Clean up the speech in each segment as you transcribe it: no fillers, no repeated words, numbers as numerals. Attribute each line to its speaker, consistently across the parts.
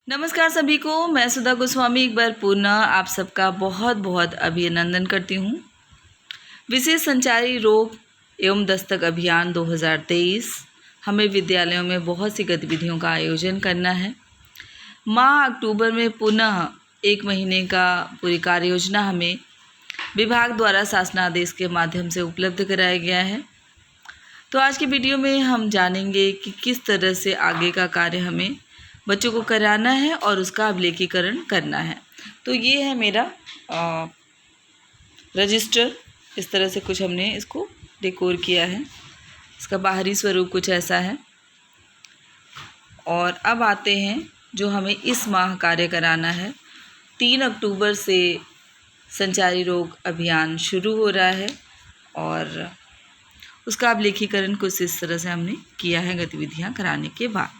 Speaker 1: नमस्कार सभी को, मैं सुधा गोस्वामी एक बार पुनः आप सबका बहुत बहुत अभिनंदन करती हूँ। विशेष संचारी रोग एवं दस्तक अभियान 2023 हमें विद्यालयों में बहुत सी गतिविधियों का आयोजन करना है। माह अक्टूबर में पुनः 1 महीने का पूरी कार्य योजना हमें विभाग द्वारा शासनादेश के माध्यम से उपलब्ध कराया गया है। तो आज की वीडियो में हम जानेंगे कि किस तरह से आगे का कार्य हमें बच्चों को कराना है और उसका अभिलेखीकरण करना है। तो ये है मेरा रजिस्टर। इस तरह से कुछ हमने इसको डेकोर किया है। इसका बाहरी स्वरूप कुछ ऐसा है। और अब आते हैं जो हमें इस माह कार्य कराना है। 3 अक्टूबर से संचारी रोग अभियान शुरू हो रहा है और उसका अभिलेखीकरण कुछ इस तरह से हमने किया है गतिविधियां कराने के बाद।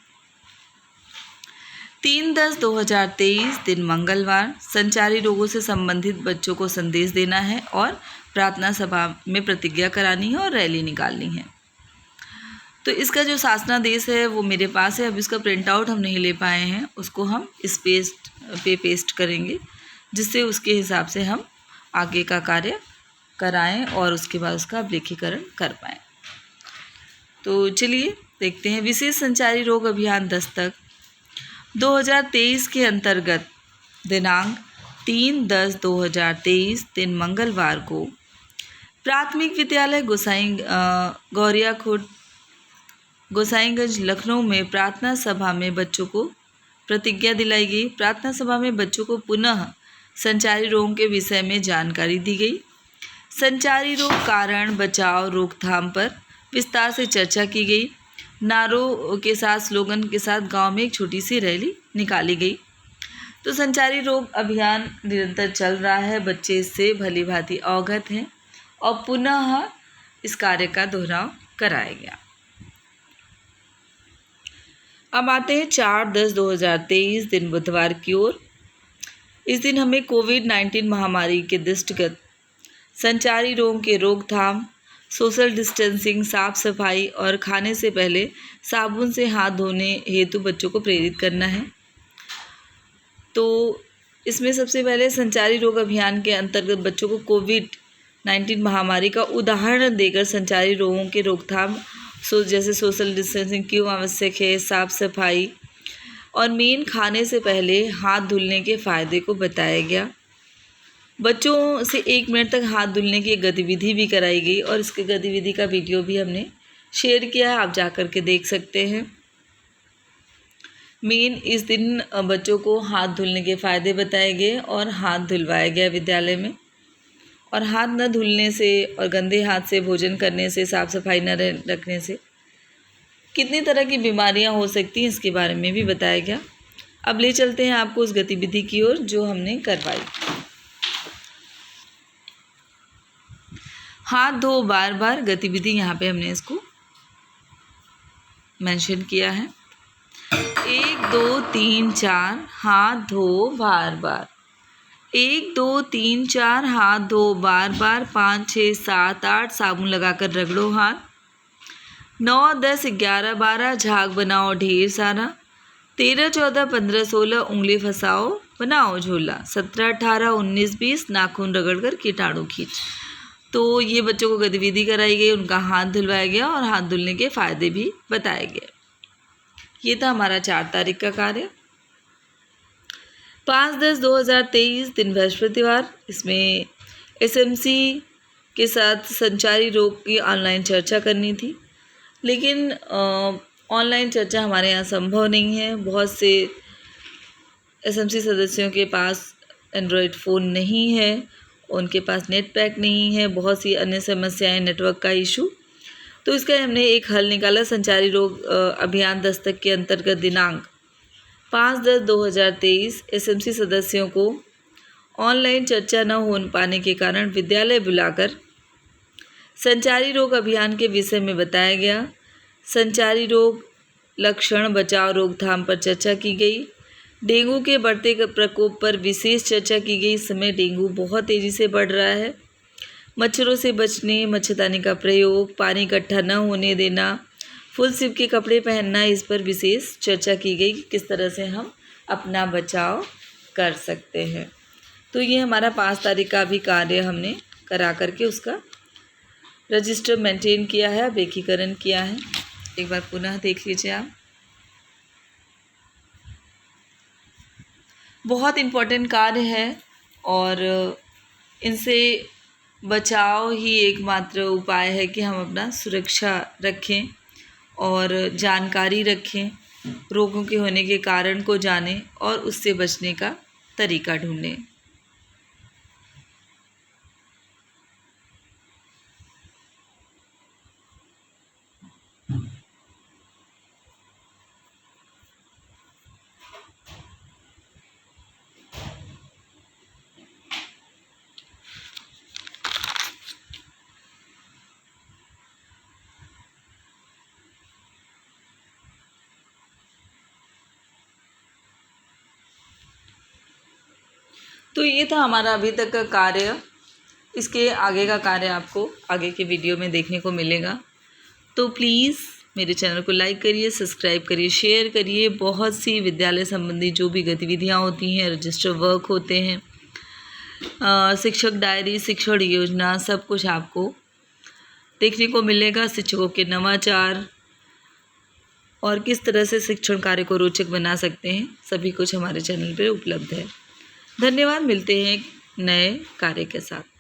Speaker 1: 3/10/2023 दिन मंगलवार संचारी रोगों से संबंधित बच्चों को संदेश देना है और प्रार्थना सभा में प्रतिज्ञा करानी है और रैली निकालनी है। तो इसका जो शासनादेश है वो मेरे पास है। अब इसका प्रिंट आउट हम नहीं ले पाए हैं, उसको हम इस पेस्ट करेंगे जिससे उसके हिसाब से हम आगे का कार्य कराएं और उसके बाद उसका अभिलेखीकरण कर पाएँ। तो चलिए देखते हैं। विशेष संचारी रोग अभियान दस्तक 2023 के अंतर्गत दिनांक 3/10/2023 दिन मंगलवार को प्राथमिक विद्यालय गोसाईगंज लखनऊ में प्रार्थना सभा में बच्चों को प्रतिज्ञा दिलाई गई। प्रार्थना सभा में बच्चों को पुनः संचारी रोगों के विषय में जानकारी दी गई। संचारी रोग कारण बचाव रोकथाम पर विस्तार से चर्चा की गई। नारों के साथ स्लोगन के साथ गांव में एक छोटी सी रैली निकाली गई। तो संचारी रोग अभियान निरंतर चल रहा है। बच्चे इससे भली भांति अवगत हैं और पुनः इस कार्य का दोहराव कराया गया। अब आते हैं 4/10/2023 दिन बुधवार की ओर। इस दिन हमें कोविड-19 महामारी के दृष्टिगत संचारी रोगों के रोकथाम, सोशल डिस्टेंसिंग, साफ सफाई और खाने से पहले साबुन से हाथ धोने हेतु बच्चों को प्रेरित करना है। तो इसमें सबसे पहले संचारी रोग अभियान के अंतर्गत बच्चों को कोविड-19 महामारी का उदाहरण देकर संचारी रोगों के रोकथाम जैसे सोशल डिस्टेंसिंग क्यों आवश्यक है, साफ सफाई और मेन खाने से पहले हाथ धुलने के फ़ायदे को बताया गया। बच्चों से 1 मिनट तक हाथ धुलने की एक गतिविधि भी कराई गई और इसकी गतिविधि का वीडियो भी हमने शेयर किया है, आप जा कर के देख सकते हैं। मेन इस दिन बच्चों को हाथ धुलने के फ़ायदे बताए गए और हाथ धुलवाया गया विद्यालय में। और हाथ न धुलने से और गंदे हाथ से भोजन करने से, साफ़ सफाई न रखने से कितनी तरह की बीमारियां हो सकती हैं इसके बारे में भी बताया गया। अब ले चलते हैं आपको उस गतिविधि की ओर जो हमने करवाई। हाथ धो बार बार गतिविधि यहाँ पे हमने इसको मेंशन किया है। 1 2 3 4 हाथ धो बार बार। 1 2 3 4 हाथ धो बार बार। 5 6 7 8 साबुन लगाकर रगड़ो हाथ। 9 10 11 12 झाग बनाओ ढेर सारा। 13 14 15 16 उंगली फंसाओ बनाओ झोला। 17 18 19 20 नाखून रगड़कर कीटाणु खींच। तो ये बच्चों को गतिविधि कराई गई, उनका हाथ धुलवाया गया और हाथ धुलने के फ़ायदे भी बताए गए। ये था हमारा 4 तारीख का कार्य। 5/10/2023 दिन बृहस्पतिवार। इसमें एसएमसी के साथ संचारी रोग की ऑनलाइन चर्चा करनी थी, लेकिन ऑनलाइन चर्चा हमारे यहाँ संभव नहीं है। बहुत से एसएमसी सदस्यों के पास एंड्रॉयड फ़ोन नहीं है, उनके पास नेट पैक नहीं है, बहुत सी अन्य समस्याएं, नेटवर्क का इशू। तो इसका हमने एक हल निकाला। संचारी रोग अभियान दस्तक के अंतर्गत दिनांक 5/10/2023 एसएमसी सदस्यों को ऑनलाइन चर्चा न हो पाने के कारण विद्यालय बुलाकर संचारी रोग अभियान के विषय में बताया गया। संचारी रोग लक्षण, बचाव, रोकथाम पर चर्चा की गई। डेंगू के बढ़ते प्रकोप पर विशेष चर्चा की गई। इस समय डेंगू बहुत तेज़ी से बढ़ रहा है। मच्छरों से बचने, मच्छरदानी का प्रयोग, पानी इकट्ठा न होने देना, फुल स्लीव के कपड़े पहनना, इस पर विशेष चर्चा की गई कि किस तरह से हम अपना बचाव कर सकते हैं। तो ये हमारा 5 तारीख का भी कार्य हमने करा करके उसका रजिस्टर मेंटेन किया है, अब एकीकरण किया है। एक बार पुनः देख लीजिए आप। बहुत इम्पोर्टेंट कार्य है और इनसे बचाव ही एकमात्र उपाय है कि हम अपना सुरक्षा रखें और जानकारी रखें, रोगों के होने के कारण को जानें और उससे बचने का तरीका ढूंढें। तो ये था हमारा अभी तक का कार्य। इसके आगे का कार्य आपको आगे के वीडियो में देखने को मिलेगा। तो प्लीज़ मेरे चैनल को लाइक करिए, सब्सक्राइब करिए, शेयर करिए। बहुत सी विद्यालय संबंधी जो भी गतिविधियाँ होती हैं, रजिस्टर वर्क होते हैं, शिक्षक डायरी, शिक्षण योजना, सब कुछ आपको देखने को मिलेगा। शिक्षकों के नवाचार और किस तरह से शिक्षण कार्य को रोचक बना सकते हैं, सभी कुछ हमारे चैनल पर उपलब्ध है। धन्यवाद। मिलते हैं एक नए कार्य के साथ।